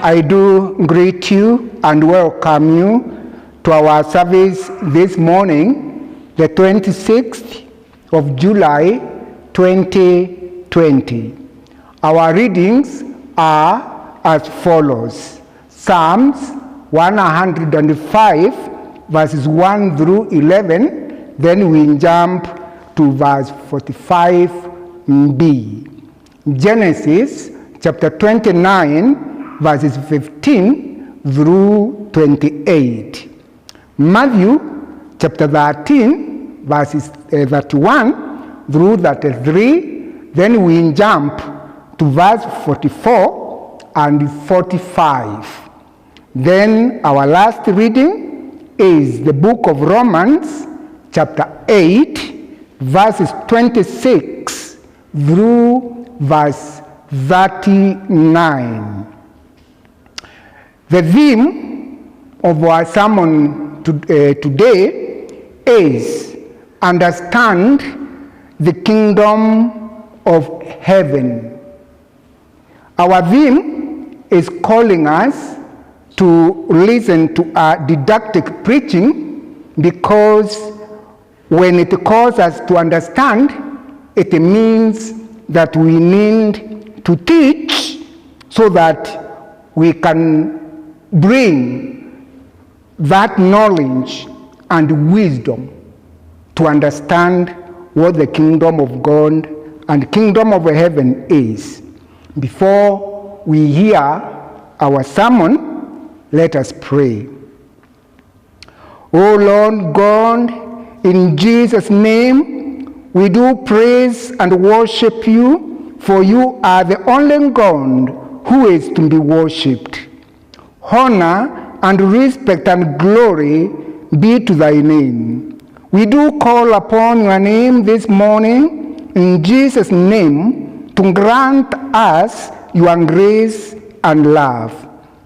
I do greet you and welcome you to our service this morning, the 26th of July, 2020. Our readings are as follows. Psalms 105, verses 1 through 11, then we jump to verse 45b. Genesis chapter 29, verses 15 through 28. Matthew chapter 13, verses 31 through 33, then we jump to verse 44 and 45. Then our last reading is the book of Romans chapter 8, verses 26 through verse 39. The theme of our sermon today is understand the kingdom of heaven. Our theme is calling us to listen to a didactic preaching, because when it calls us to understand, it means that we need to teach so that we can bring that knowledge and wisdom to understand what the kingdom of God and kingdom of heaven is. Before we hear our sermon, let us pray. O Lord God, in Jesus' name, we do praise and worship you, for you are the only God who is to be worshipped. Honor and respect and glory be to thy name. We do call upon your name this morning in Jesus' name to grant us your grace and love.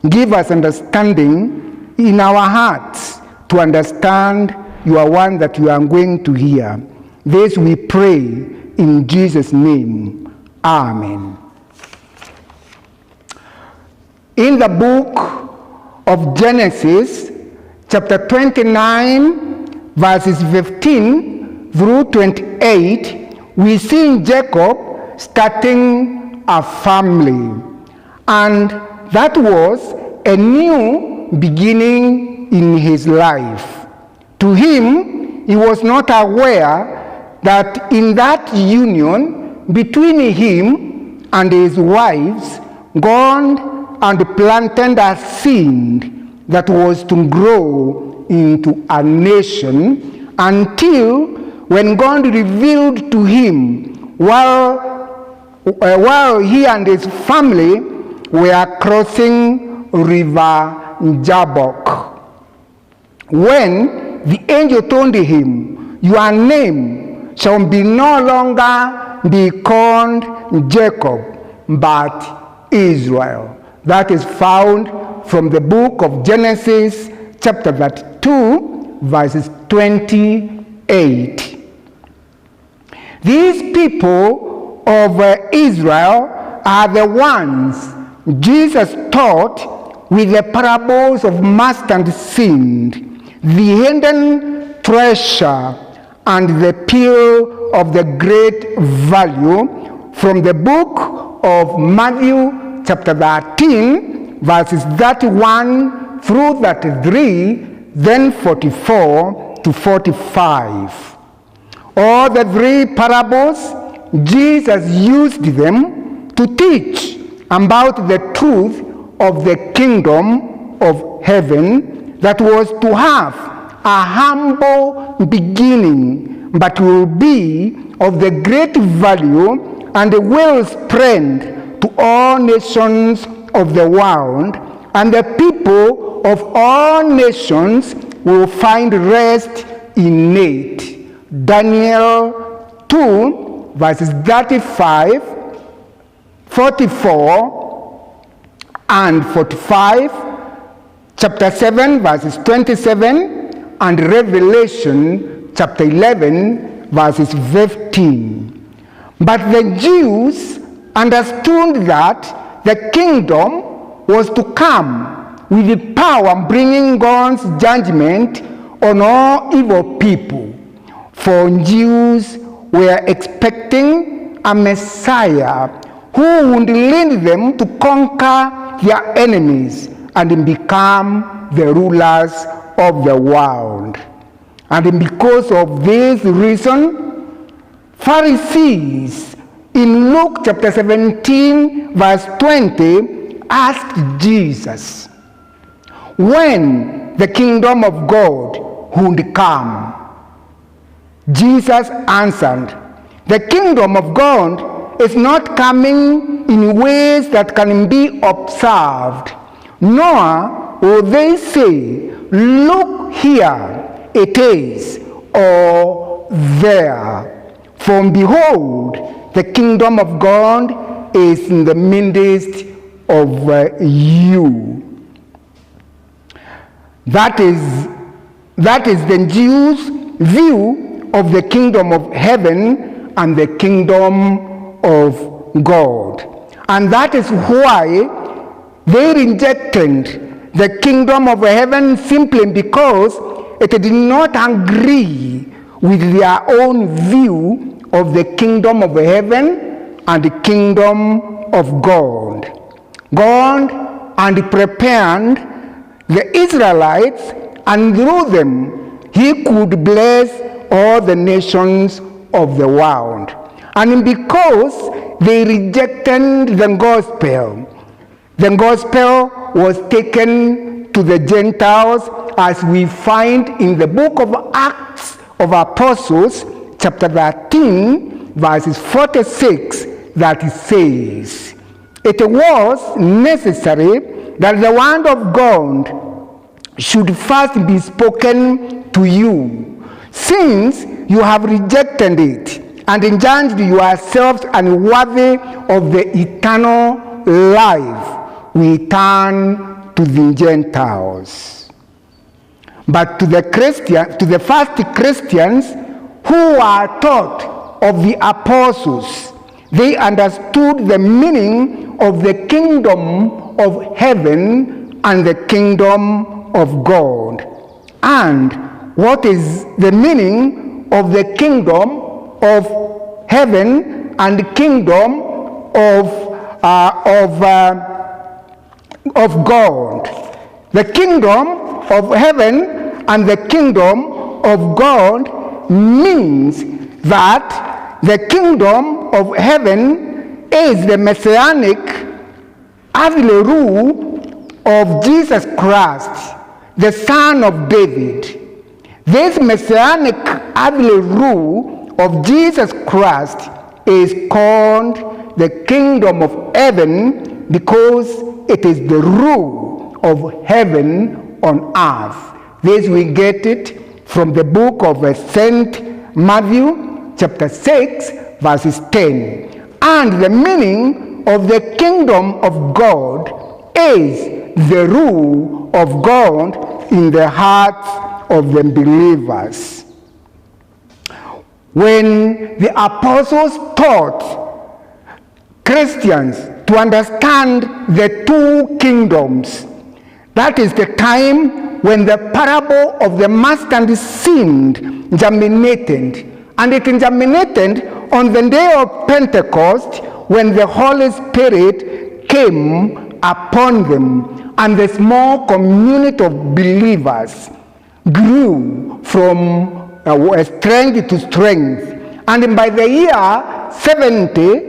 Give us understanding in our hearts to understand your one that you are going to hear. This we pray in Jesus' name. Amen. In the book of Genesis, chapter 29, verses 15 through 28, we see Jacob starting a family. And that was a new beginning in his life. To him, he was not aware that in that union between him and his wives, God and planted a seed that was to grow into a nation, until when God revealed to him while he and his family were crossing river Jabbok, when the angel told him, your name shall be no longer be called Jacob, but Israel. That is found from the book of Genesis, chapter 32, verses 28. These people of Israel are the ones Jesus taught with the parables of mustard seed, the hidden treasure, and the pearl of the great value, from the book of Matthew, chapter 13, verses 31 through 33, then 44 to 45. All the three parables, Jesus used them to teach about the truth of the kingdom of heaven that was to have a humble beginning, but will be of the great value and will spread to all nations of the world, and the people of all nations will find rest in it. Daniel 2, verses 35, 44, and 45, chapter 7, verses 27, and Revelation chapter 11, verses 15. But the Jews understood that the kingdom was to come with the power, bringing God's judgment on all evil people. For Jews were expecting a Messiah who would lead them to conquer their enemies and become the rulers of the world. And because of this reason, Pharisees in Luke chapter 17 verse 20 asked Jesus when the kingdom of God would come. Jesus answered, "The kingdom of God is not coming in ways that can be observed, nor will they say, 'Look here it is,' or 'there.' For behold, the kingdom of God is in the midst of you." That is the Jews' view of the kingdom of heaven and the kingdom of God. And that is why they rejected the kingdom of heaven, simply because it did not agree with their own view of the kingdom of heaven and the kingdom of God. God had prepared the Israelites, and through them he could bless all the nations of the world. And because they rejected the gospel was taken to the Gentiles, as we find in the book of Acts of Apostles, chapter 13, verses 46, that it says, "It was necessary that the word of God should first be spoken to you. Since you have rejected it and judged yourselves unworthy of the eternal life, we turn to the Gentiles." But to the first Christians who are taught of the apostles, they understood the meaning of the kingdom of heaven and the kingdom of God. And what is the meaning of the kingdom of heaven and the kingdom of God? The kingdom of heaven and the kingdom of God means that the kingdom of heaven is the messianic earthly rule of Jesus Christ, the Son of David. This messianic earthly rule of Jesus Christ is called the kingdom of heaven because it is the rule of heaven on earth. This we get it from the book of St. Matthew chapter 6 verses 10. And the meaning of the kingdom of God is the rule of God in the hearts of the believers. When the apostles taught Christians to understand the two kingdoms, that is the time when the parable of the mustard seed germinated. And it germinated on the day of Pentecost, when the Holy Spirit came upon them, and the small community of believers grew from strength to strength. And by the year 70,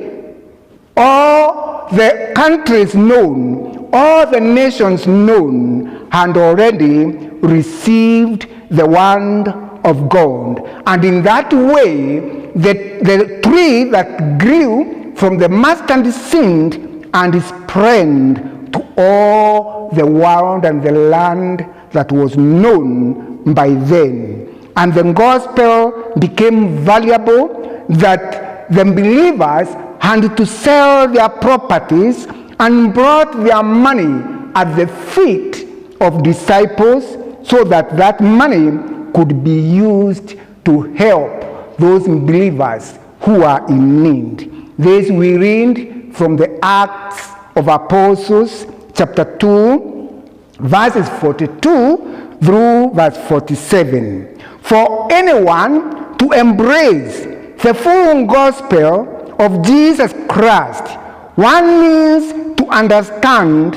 all the countries known, all the nations known, had already received the word of God. And in that way, the tree that grew from the mustard seed and spread to all the world and the land that was known by then. And the gospel became valuable that the believers had to sell their properties and brought their money at the feet of disciples so that that money could be used to help those believers who are in need. This we read from the Acts of Apostles, chapter 2, verses 42 through verse 47. For anyone to embrace the full gospel of Jesus Christ, one needs to understand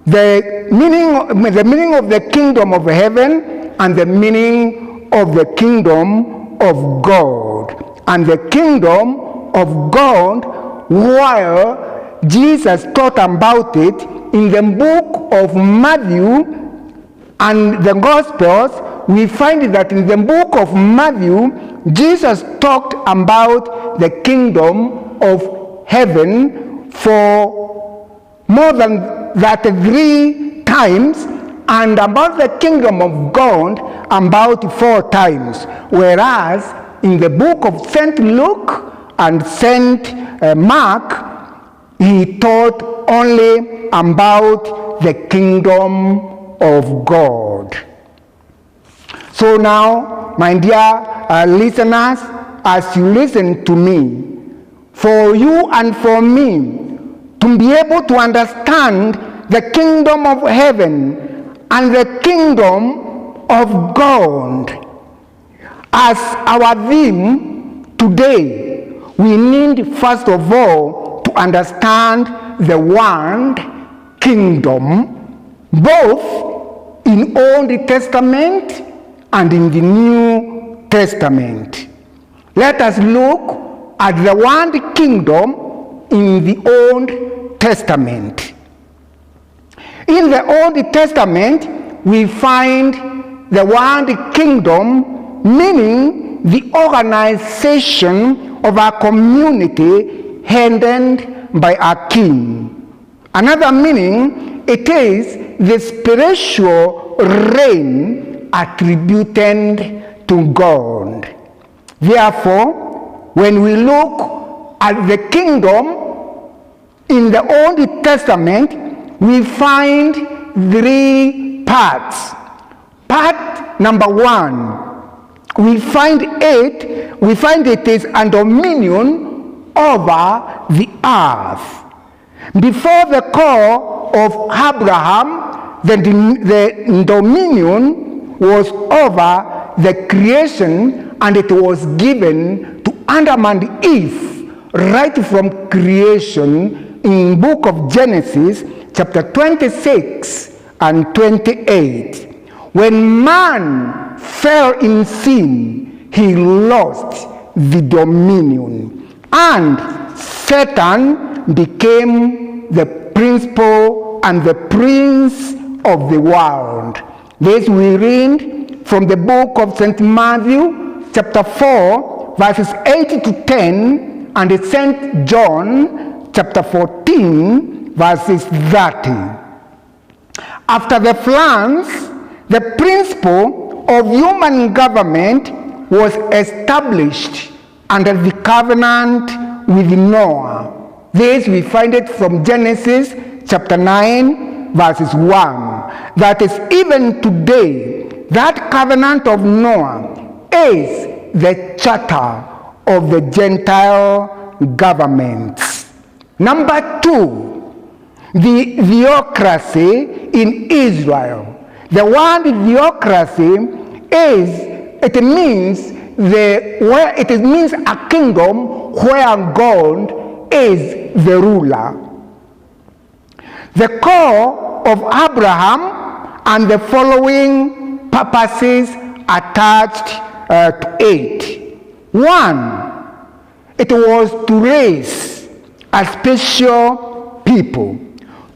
the meaning of the kingdom of heaven and the meaning of the kingdom of God. And the kingdom of God, while Jesus taught about it in the book of Matthew and the Gospels, we find that in the book of Matthew, Jesus talked about the kingdom of heaven for more than that 3 times, and about the kingdom of God about 4 times. Whereas in the book of St. Luke and St. Mark, he taught only about the kingdom of God. So now, my dear listeners, as you listen to me, for you and for me to be able to understand the kingdom of heaven and the kingdom of God as our theme today, we need first of all to understand the word kingdom, both in Old Testament and in the New Testament. Let us look at the word kingdom in the Old Testament. In the Old Testament, we find the word kingdom meaning the organization of a community headed by a king. Another meaning, it is the spiritual reign attributed to God. Therefore, when we look at the kingdom in the Old Testament, we find 3 parts. Part number 1, we find it is a dominion over the earth. Before the call of Abraham, the dominion was over the creation, and it was given to Adam and Eve right from creation in book of Genesis chapter 26 and 28. When man fell in sin, he lost the dominion, and Satan became the principal and the prince of the world. This we read from the book of St. Matthew chapter 4 verses 8 to 10 and St. John chapter 14 verses 30. After the floods, the principle of human government was established under the covenant with Noah. This we find it from Genesis chapter 9 verses 1. That is, even today, that covenant of Noah is the charter of the Gentile governments. Number 2, the theocracy in Israel. The word theocracy means a kingdom where God is the ruler. The call of Abraham and the following purposes attached to it. 1, it was to raise a special people.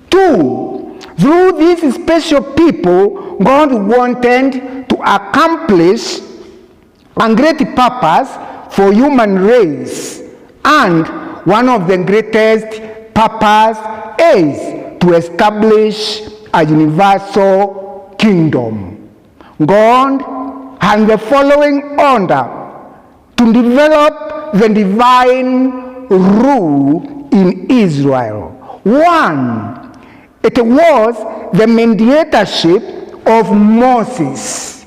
2, through these special people, God wanted to accomplish a great purpose for human race. And one of the greatest purpose is to establish a universal kingdom. God had the following order: to develop the divine rule in Israel. 1, it was the mediatorship of Moses.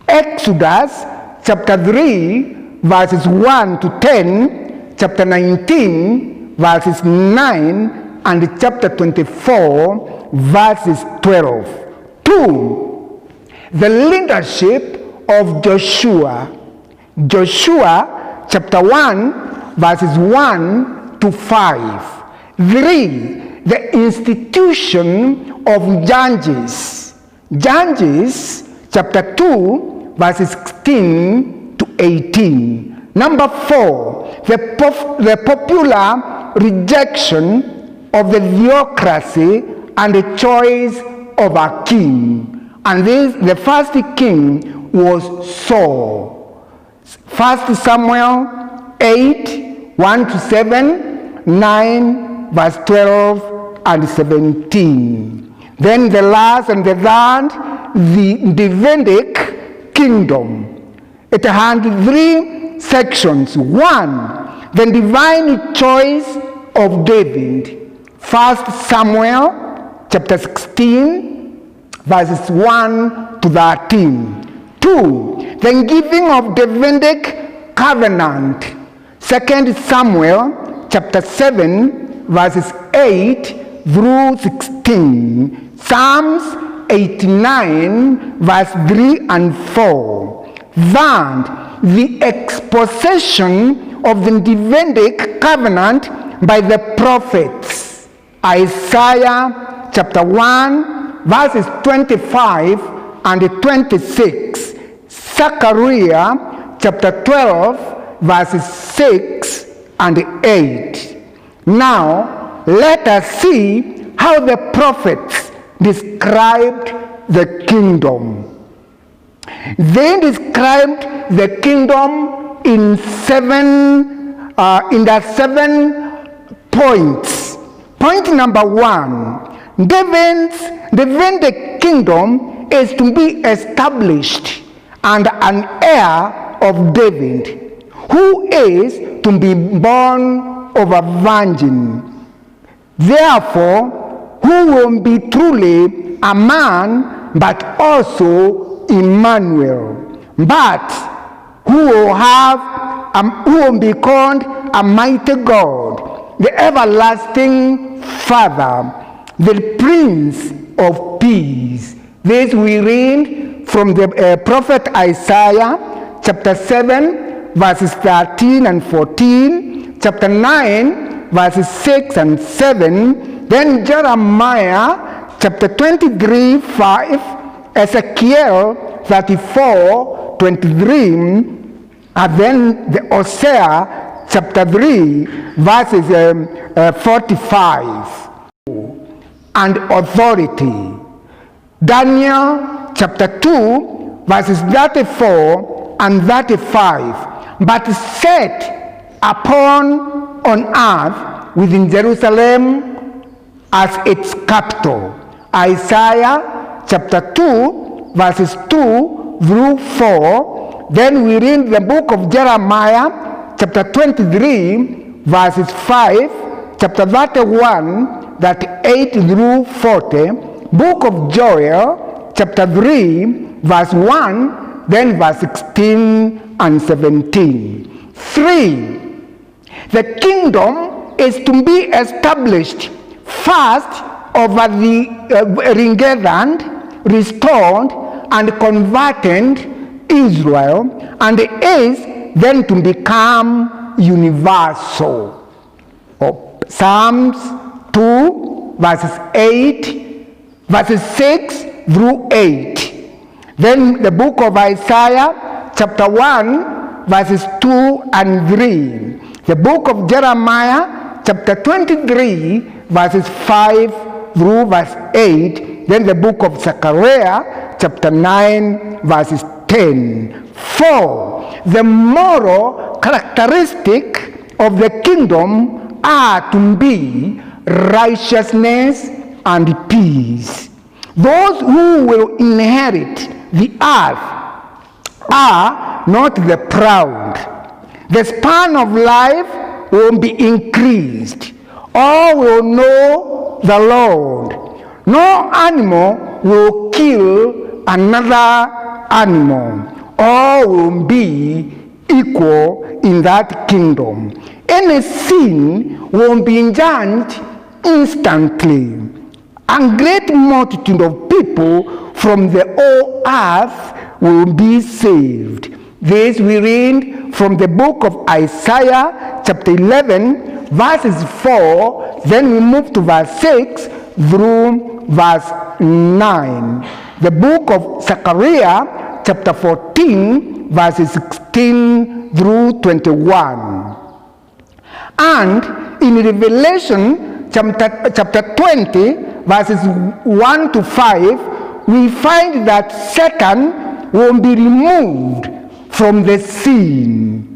Exodus chapter 3 verses 1 to 10, chapter 19 verses 9, and chapter 24 verses 12. 2. The leadership of Joshua. Joshua chapter 1 verses 1 to 5. 3. The institution of Judges. Judges chapter 2 verses 16 to 18. Number 4. The popular rejection of the theocracy and the choice of a king. And the first king was Saul. 1 Samuel 8, 1 to 7, 9, verse 12 and 17. Then the last and the third, the Davidic kingdom. It had 3 sections. 1, the divine choice of David. 1 Samuel chapter 16, verses 1 to 13. 2, the giving of Davidic covenant. 2 Samuel chapter 7, verses 8 through 16. Psalms 89, verse 3 and 4. Third, the exposition of the Davidic covenant by the prophets. Isaiah chapter 1, verses 25 and 26. Zechariah chapter 12, verses 6 and 8. Now, let us see how the prophets described the kingdom. They described the kingdom in 7 points. Point number 1, the kingdom is to be established and an heir of David, who is to be born of a virgin. Therefore, who will be truly a man, but also Emmanuel, but who will be called a mighty God, the everlasting Father, the Prince of Peace. This we read from the prophet Isaiah, chapter 7, verses 13 and 14, chapter 9, verses 6 and 7, then Jeremiah, chapter 23, 5, Ezekiel 34, 23, and then the Hosea, chapter 3, verses 45, and authority. Daniel chapter 2, verses 34 and 35. But set upon on earth within Jerusalem as its capital. Isaiah chapter 2, verses 2 through 4. Then we read the book of Jeremiah chapter 23, verses 5, chapter 31, 38 through 40. Book of Joel, chapter 3, verse 1, then verse 16 and 17. 3. The kingdom is to be established first over the regathered, restored, and converted Israel, and is then to become universal. Psalms 2, verses 8, verses 6 through 8. Then the book of Isaiah, chapter 1, verses 2 and 3. The book of Jeremiah, chapter 23, verses 5 through verse 8. Then the book of Zechariah, chapter 9, verses 10. 4. The moral characteristic of the kingdom are to be righteousness and peace. Those who will inherit the earth are not the proud. The span of life will be increased. All will know the Lord. No animal will kill another animal. All will be equal in that kingdom. Any sin will be judged instantly. and great multitude of people from the whole earth will be saved. This we read from the book of Isaiah, chapter 11, verses 4. Then we move to verse 6 through verse 9. The book of Zechariah, chapter 14, verses 16 through 21. And in Revelation, chapter 20, verses 1 to 5, we find that Satan will be removed from the scene.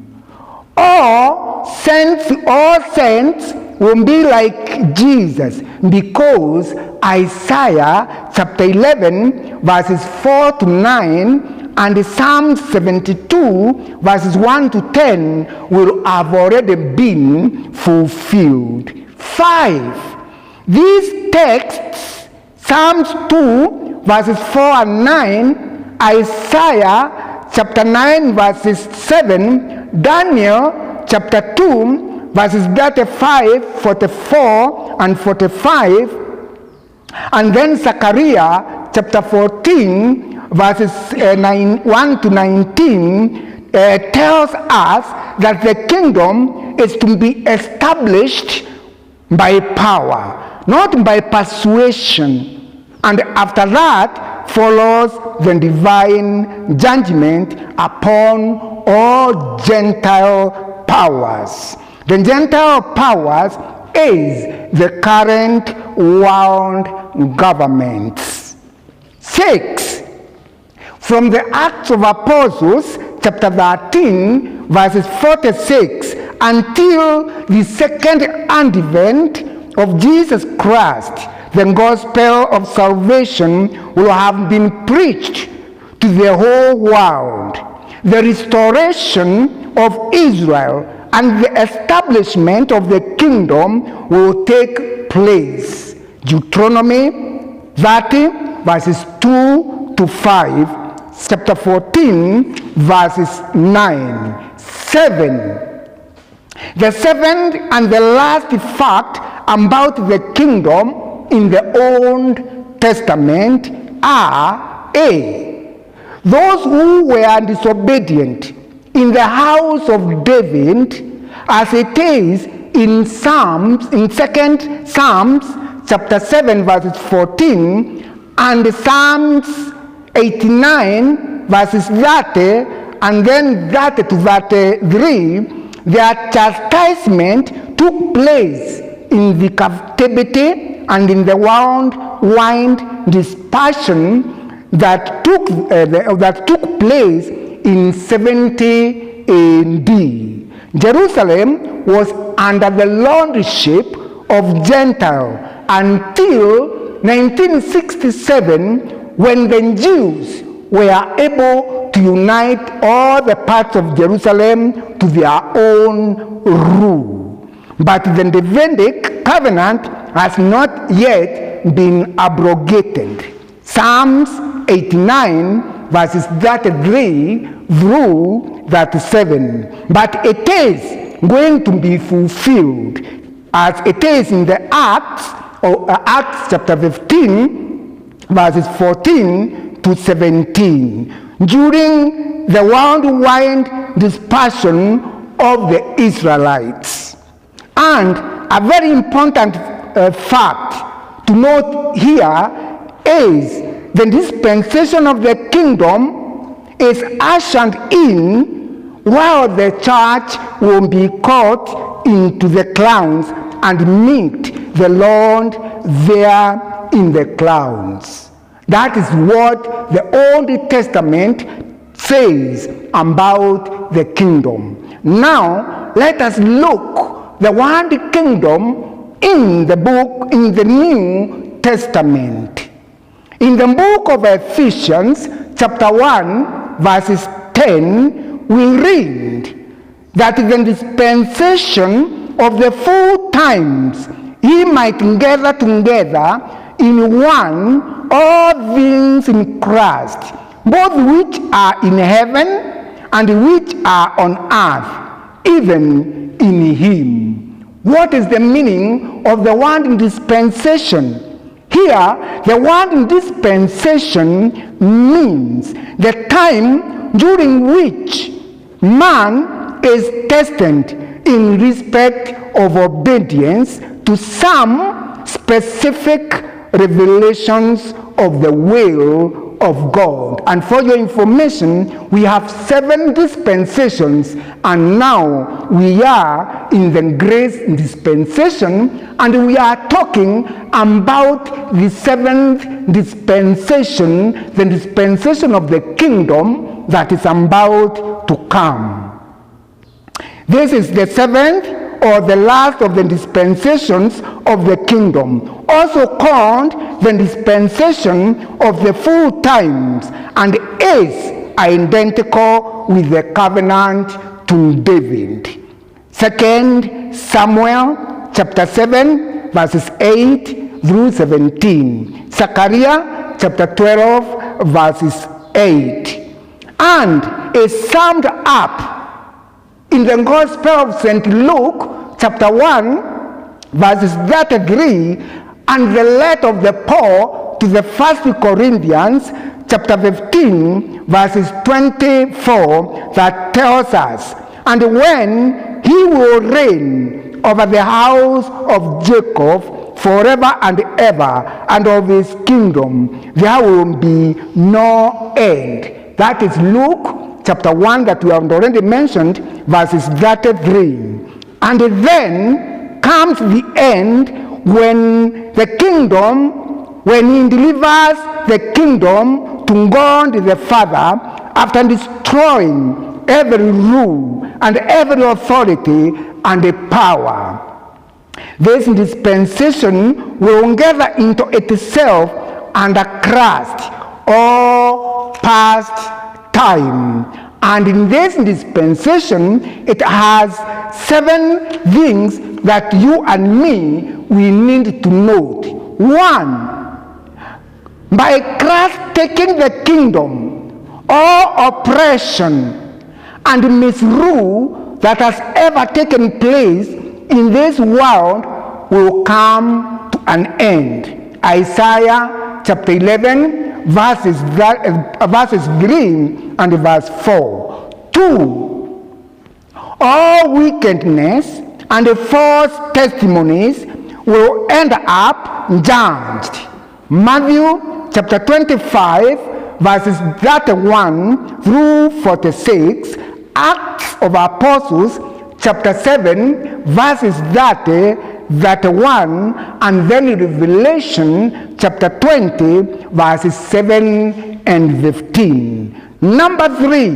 All saints will be like Jesus, because Isaiah chapter 11 verses 4 to 9 and Psalm 72 verses 1 to 10 will have already been fulfilled. 5. These texts, Psalms 2 verses 4 and 9, Isaiah chapter 9 verses 7, Daniel chapter 2 verses 35, 44 and 45, and then Zechariah chapter 14 verses 1 to 19 tells us that the kingdom is to be established by power, not by persuasion. And after that follows the divine judgment upon all Gentile powers. The Gentile powers is the current world governments. 6. From the Acts of Apostles, chapter 13, verses 46, until the second advent of Jesus Christ, the gospel of salvation will have been preached to the whole world. The restoration of Israel and the establishment of the kingdom will take place. Deuteronomy 30, verses 2 to 5, chapter 14, verses 9. 7. The seventh and the last fact about the kingdom in the Old Testament are: A. Those who were disobedient in the house of David, as it is in 2 Psalms chapter 7 verses 14 and Psalms 89 verses 30 and then 30 to 33, their chastisement took place in the captivity and in the worldwide dispersion that took place in 70 AD. Jerusalem was under the lordship of Gentile until 1967, when the Jews were able to unite all the parts of Jerusalem to their own rule. But the Davidic covenant has not yet been abrogated. Psalms 89 verses 33 through 37. But it is going to be fulfilled as it is in the Acts chapter 15 verses 14 to 17, during the worldwide dispersion of the Israelites. And a very important fact to note here is the dispensation of the kingdom is ushered in while the church will be caught into the clouds and meet the Lord there in the clouds. That is what the Old Testament says about the kingdom. Now, let us look the word kingdom in the New Testament. In the book of Ephesians, chapter 1, verses 10, we read that the dispensation of the full times he might gather together in one all things in Christ, both which are in heaven and which are on earth, even in him. What is the meaning of the word dispensation? Here, the word dispensation means the time during which man is tested in respect of obedience to some specific revelations of the will of God. And for your information, we have 7 dispensations, and now we are in the grace dispensation, and we are talking about the 7th dispensation, the dispensation of the kingdom that is about to come. This is the 7th or the last of the dispensations of the kingdom, also called the dispensation of the full times, and is identical with the covenant to David. 2 Samuel chapter 7 verses 8 through 17. Zechariah chapter 12 verses 8. And is summed up in the Gospel of St. Luke, chapter 1, verses 33, and the letter of the Paul to the 1 Corinthians, chapter 15, verses 24, that tells us, and when he will reign over the house of Jacob forever and ever, and of his kingdom there will be no end. That is Luke chapter 1 that we have already mentioned, verses 33. And then comes the end when the kingdom, when he delivers the kingdom to God the Father, after destroying every rule and every authority and the power. This dispensation will gather into itself under Christ all past time, and in this dispensation it has 7 things that you and me we need to note. 1, by Christ taking the kingdom, all oppression and misrule that has ever taken place in this world will come to an end. Isaiah chapter 11 verses 3 and verse 4. 2, all wickedness and false testimonies will end up judged. Matthew chapter 25 verses 31 through 46. Acts of Apostles chapter 7 verses 30, 31, and then Revelation chapter 20 verses 7 and 15. Number 3,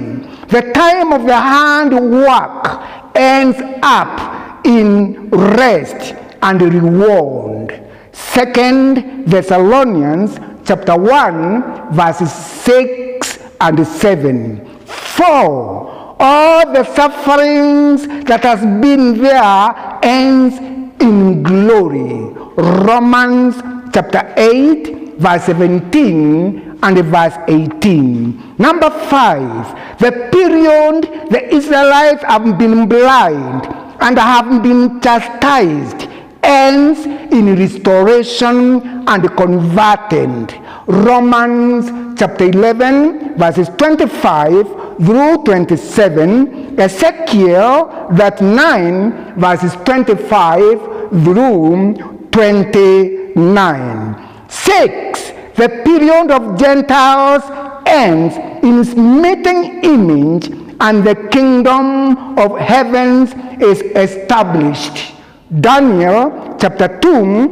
the time of the handwork ends up in rest and reward. 2 Thessalonians chapter 1 verses 6 and 7. 4, all the sufferings that has been there ends in glory. Romans chapter 8 verse 17 and verse 18. Number 5, the period the Israelites have been blind and have been chastised ends in restoration and converted. Romans chapter 11 verses 25 through 27. Ezekiel that 9 verses 25 through 29. 6, the period of Gentiles ends in smitten image, and the kingdom of heavens is established. Daniel chapter 2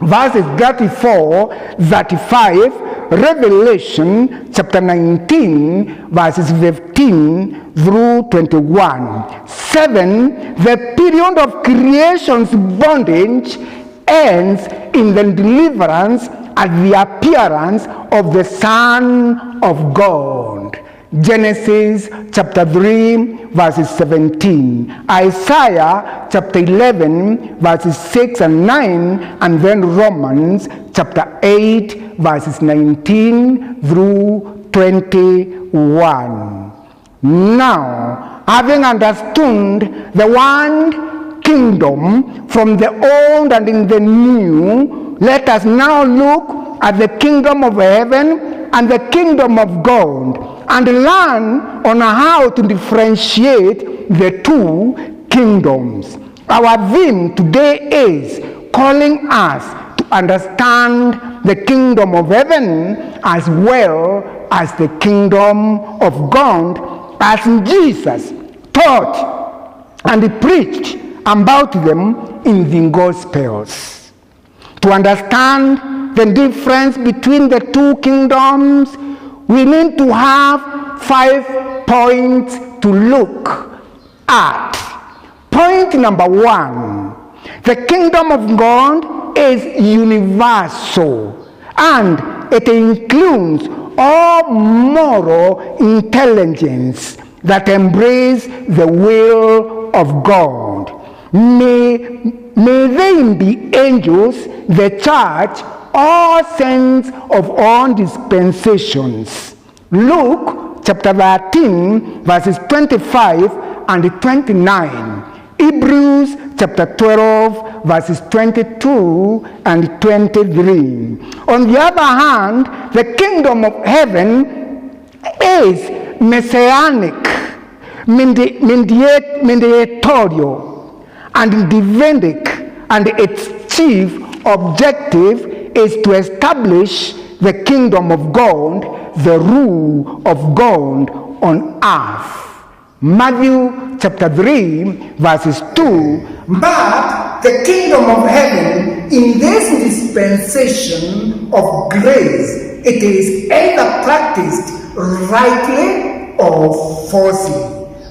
verses 34, 35, Revelation chapter 19 verses 15 through 21. 7, the period of creation's bondage ends in the deliverance at the appearance of the Son of God. Genesis chapter 3 verses 17, Isaiah chapter 11 verses 6 and 9, and then Romans chapter 8 verses 19 through 21. Now, having understood the one kingdom from the old and in the new, let us now look at the kingdom of heaven and the kingdom of God and learn on how to differentiate the two kingdoms. Our theme today is calling us to understand the kingdom of heaven as well as the kingdom of God, as Jesus taught and preached about them in the Gospels. To understand the difference between the two kingdoms, we need to have 5 points to look at. Point number 1, the kingdom of God is universal, and it includes all moral intelligence that embrace the will of God. May they be angels, the church, or saints of all dispensations. Luke chapter 13, verses 25 and 29. Hebrews chapter 12, verses 22 and 23. On the other hand, the kingdom of heaven is messianic, mediatorial, and Davidic, and its chief objective is to establish the kingdom of God, the rule of God on earth. Matthew chapter 3, verses 2. But the kingdom of heaven, in this dispensation of grace, it is either practiced rightly or falsely.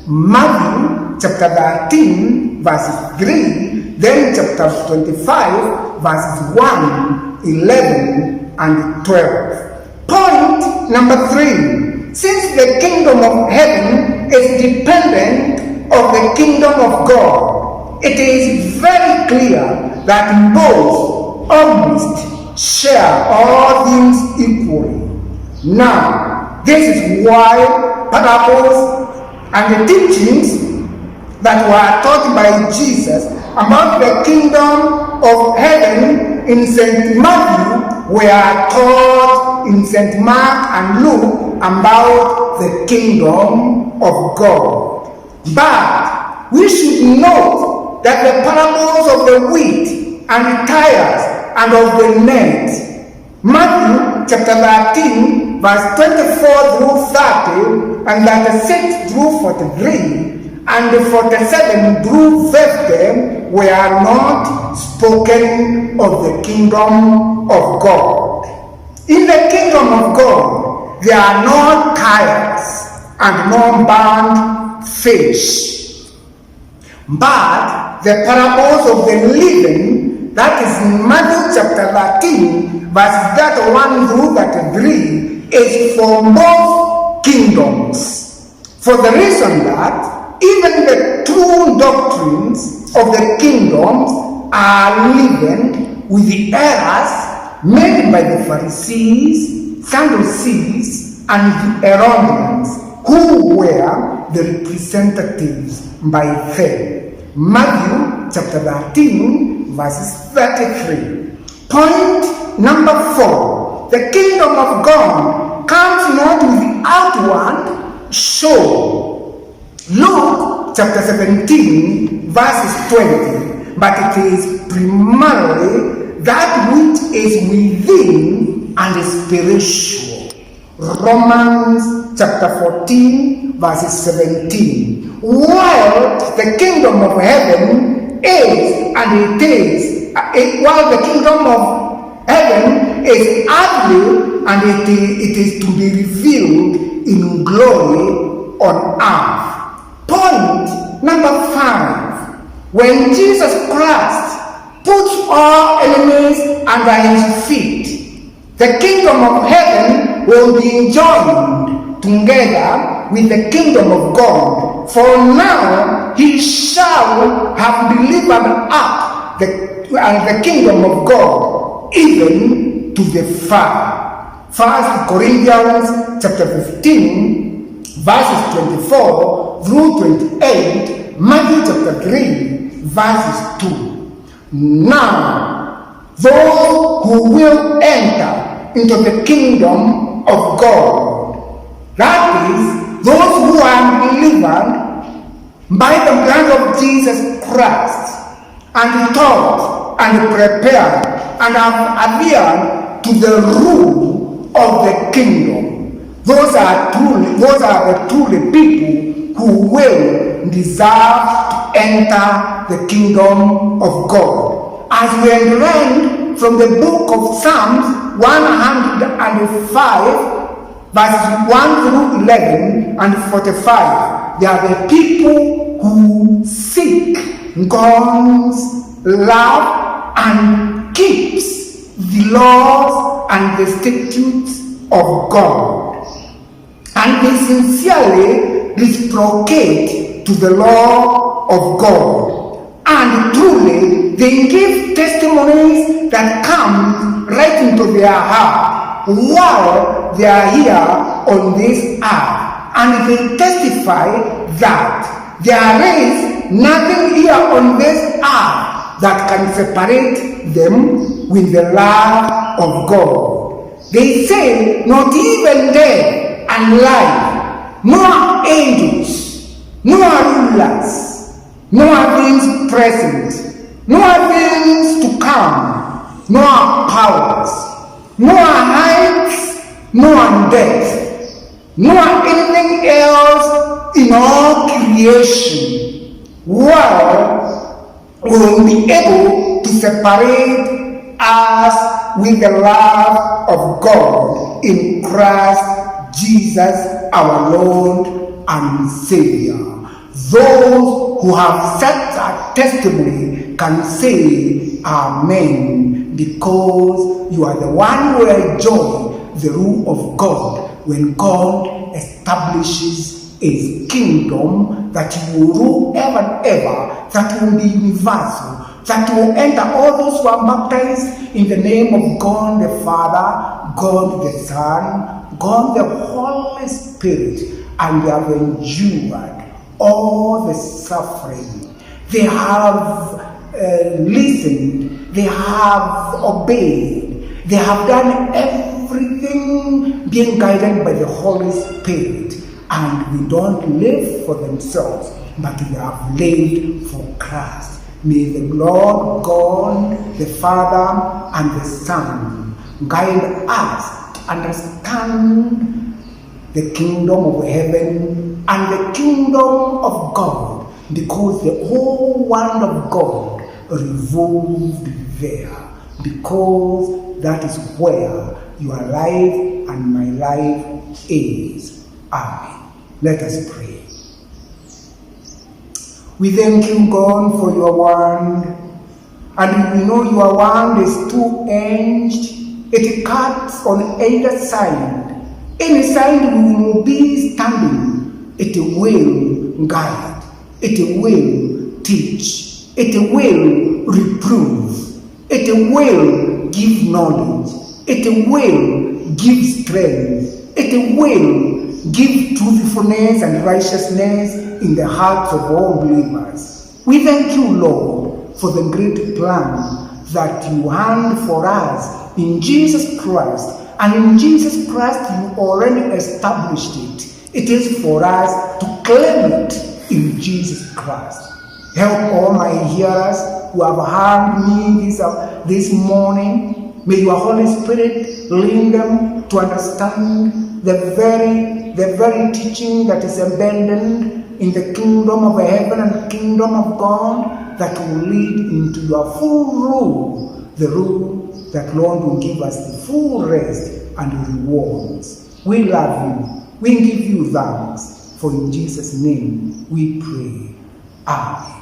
Matthew chapter 13, verses 3, then chapter 25, verses 1, 11, and 12. Point number 3. Since the kingdom of heaven is dependent on the kingdom of God, it is very clear that both almost share all things equally. Now, this is why parables and the teachings that were taught by Jesus about the kingdom of heaven in St. Matthew were taught in St. Mark and Luke about the kingdom of God. But we should note that the parables of the wheat and the tares and of the net, Matthew chapter 13, verse 24 through 30, and 36 through 43, and 47 through 50 were not spoken of the kingdom of God. In the kingdom of God, there are no cows and no burned fish. But the parables of the living, that is in Matthew chapter 13, verses 31 through 33, is for both kingdoms. For the reason that even the true doctrines of the kingdoms are leavened with the errors made by the Pharisees, Sadducees, and the Herodians, who were the representatives by faith. Matthew chapter 13, verses 33. Point number 4. The kingdom of God comes not with the outward show. Luke chapter 17, verses 20. But it is primarily that which is within and is spiritual. Romans chapter 14, verses 17. While the kingdom of heaven is, and it is, while the kingdom of heaven is earthly, and it is to be revealed in glory on earth. Point number 5. When Jesus Christ puts all enemies under his feet, the kingdom of heaven will be joined together with the kingdom of God. For now he shall have delivered up the kingdom of God even to the Father. 1 Corinthians chapter 15, verses 24 through 28, Matthew chapter 3, verses 2. Now, those who will enter into the kingdom of God. That is, those who are delivered by the blood of Jesus Christ and taught and prepared and have adhered to the rule of the kingdom. Those are the truly people who will deserve to enter the kingdom of God. As we learned from the book of Psalms 105, verses 1 through 11 and 45, they are the people who seek God's love and keeps the laws and the statutes of God. And they sincerely reciprocate to the law of God. And truly, they give testimonies that come right into their heart while they are here on this earth. And they testify that there is nothing here on this earth that can separate them with the love of God. They say, not even death and life, nor angels, nor rulers, nor things present, nor things to come, nor powers, nor heights, nor depth, nor anything else in all creation will be able to separate us with the love of God in Christ Jesus our Lord and Savior. Those who have such a testimony can say Amen, because you are the one who enjoy the rule of God when God establishes His kingdom that He will rule ever and ever, that will be universal, that will enter all those who are baptized in the name of God the Father, God the Son, God the Holy Spirit, and they have endured all the suffering. They have listened, they have obeyed, they have done everything being guided by the Holy Spirit, and we don't live for themselves, but we have lived for Christ. May the Lord God, the Father, and the Son guide us to understand the kingdom of heaven and the kingdom of God, because the whole world of God revolved there, because that is where your life and my life is. Amen. Let us pray. We thank you, God, for your word, and we know your word is two-edged. It cuts on either side. Any side we will be standing, it will guide, it will teach, it will reprove, it will give knowledge, it will give strength, it will give truthfulness and righteousness in the hearts of all believers. We thank you, Lord, for the great plan that you hand for us in Jesus Christ. And in Jesus Christ, you already established it. It is for us to claim it in Jesus Christ. Help all my hearers who have heard me this morning. May your Holy Spirit lead them to understand the very teaching that is abandoned in the kingdom of heaven and kingdom of God, that will lead into your full rule, the rule that Lord will give us the full rest and rewards. We love you. We give you thanks. For in Jesus' name we pray. Amen.